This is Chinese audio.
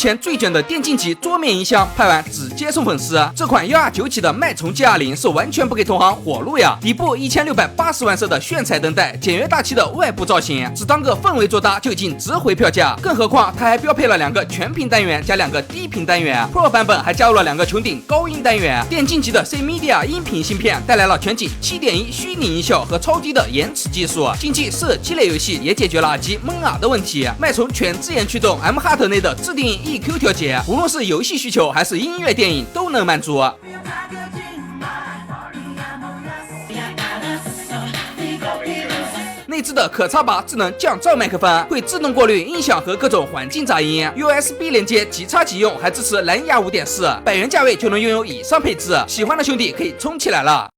前最卷的电竞级桌面音箱，拍完直接送粉丝。这款129起的脉冲 G20是完全不给同行活路呀！底部1680万色的炫彩灯带，简约大气的外部造型，只当个氛围做搭就已经值回票价。更何况它还标配了2个全频单元加2个低频单元 ，Pro 版本还加入了2个穹顶高音单元。电竞级的 C-Media 音频芯片带来了全景7.1虚拟音效和超低的延迟技术，竞技射击类游戏也解决了机闷耳的问题。脉冲全自研驱动 M Heart 内的自定义 EQ 调节，无论是游戏需求还是音乐电影都能满足。内置的可插拔智能降噪麦克风会自动过滤音响和各种环境杂音 ，USB 连接即插即用，还支持蓝牙5.4，100元价位就能拥有以上配置，喜欢的兄弟可以冲起来了。